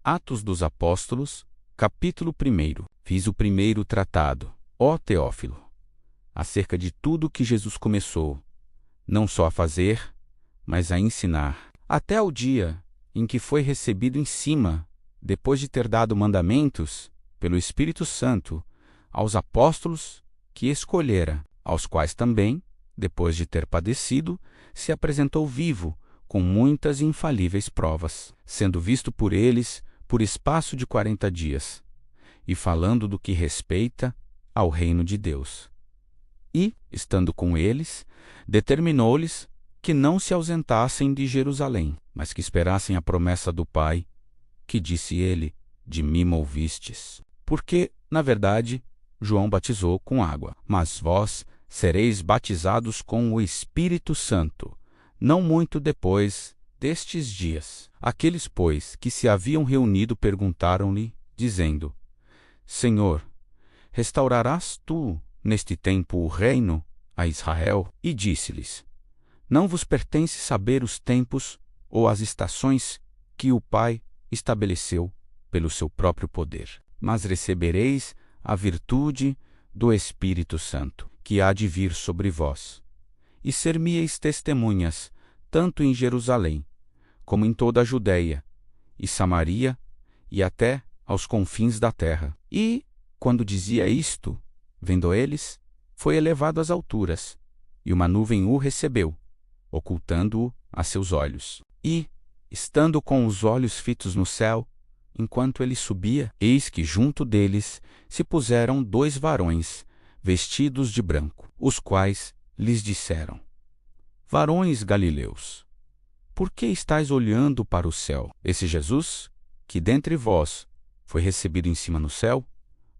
Atos dos Apóstolos, capítulo 1. Fiz o primeiro tratado, ó Teófilo, acerca de tudo que Jesus começou, não só a fazer, mas a ensinar, até o dia em que foi recebido em cima, depois de ter dado mandamentos pelo Espírito Santo aos apóstolos que escolhera, aos quais também, depois de ter padecido, se apresentou vivo, com muitas e infalíveis provas, sendo visto por eles por espaço de 40 dias, e falando do que respeita ao reino de Deus. E, estando com eles, determinou-lhes que não se ausentassem de Jerusalém, mas que esperassem a promessa do Pai, que disse ele, de mim ouvistes. Porque, na verdade, João batizou com água, mas vós sereis batizados com o Espírito Santo, não muito depois destes dias. Aqueles, pois, que se haviam reunido perguntaram-lhe, dizendo: Senhor, restaurarás tu, neste tempo, o reino a Israel? E disse-lhes: Não vos pertence saber os tempos ou as estações que o Pai estabeleceu pelo seu próprio poder, mas recebereis a virtude do Espírito Santo, que há de vir sobre vós, e ser-me-eis testemunhas, tanto em Jerusalém, como em toda a Judeia e Samaria, e até aos confins da terra. E, quando dizia isto, vendo eles, foi elevado às alturas, e uma nuvem o recebeu, ocultando-o a seus olhos. E, estando com os olhos fitos no céu, enquanto ele subia, eis que junto deles se puseram 2 varões, vestidos de branco, os quais lhes disseram: Varões galileus, por que estáis olhando para o céu? Esse Jesus, que dentre vós foi recebido em cima no céu,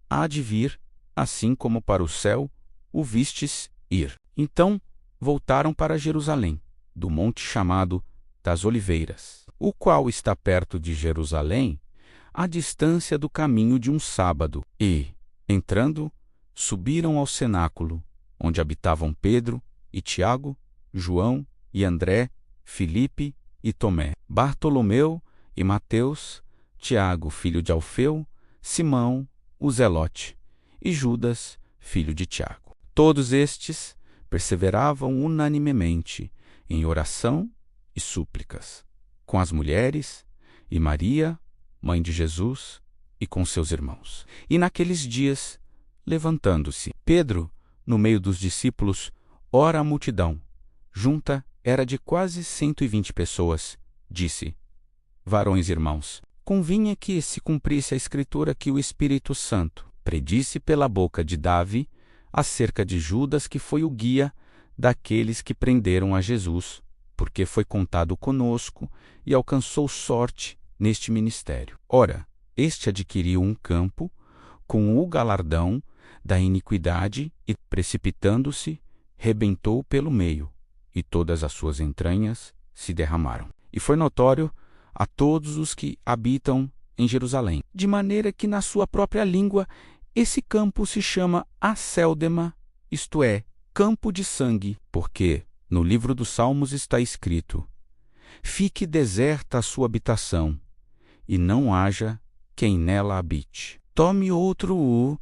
há de vir, assim como para o céu o vistes ir. Então voltaram para Jerusalém, do monte chamado das Oliveiras, o qual está perto de Jerusalém, à distância do caminho de um sábado, e, entrando, subiram ao cenáculo, onde habitavam Pedro e Tiago, João e André, Filipe e Tomé, Bartolomeu e Mateus, Tiago, filho de Alfeu, Simão, o Zelote, e Judas, filho de Tiago. Todos estes perseveravam unanimemente em oração e súplicas, com as mulheres e Maria, mãe de Jesus, e com seus irmãos. E naqueles dias, levantando-se, Pedro, no meio dos discípulos, ora a multidão, junta era de quase 120 pessoas, disse: Varões irmãos, convinha que se cumprisse a escritura que o Espírito Santo predisse pela boca de Davi acerca de Judas, que foi o guia daqueles que prenderam a Jesus, porque foi contado conosco e alcançou sorte neste ministério. Ora, este adquiriu um campo com o galardão da iniquidade e, precipitando-se, rebentou pelo meio, e todas as suas entranhas se derramaram. E foi notório a todos os que habitam em Jerusalém, de maneira que na sua própria língua esse campo se chama Acéldama, isto é, campo de sangue, porque no livro dos Salmos está escrito: Fique deserta a sua habitação, e não haja quem nela habite. Tome outro o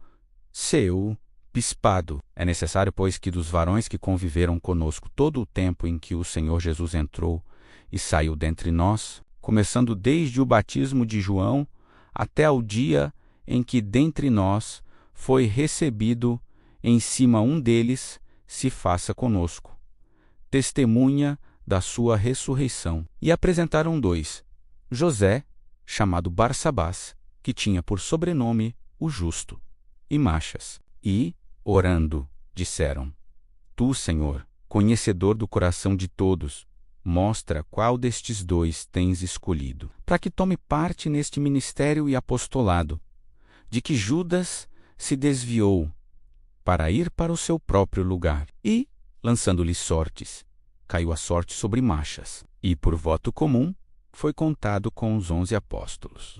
seu bispado. É necessário, pois, que dos varões que conviveram conosco todo o tempo em que o Senhor Jesus entrou e saiu dentre nós, começando desde o batismo de João até ao dia em que dentre nós foi recebido em cima um deles, se faça conosco testemunha da sua ressurreição. E apresentaram 2, José, chamado Barsabás, que tinha por sobrenome o Justo, e Machas. E, orando, disseram: Tu, Senhor, conhecedor do coração de todos, mostra qual destes 2 tens escolhido, para que tome parte neste ministério e apostolado, de que Judas se desviou para ir para o seu próprio lugar. E, lançando-lhe sortes, caiu a sorte sobre Machas, e por voto comum foi contado com os 11 apóstolos.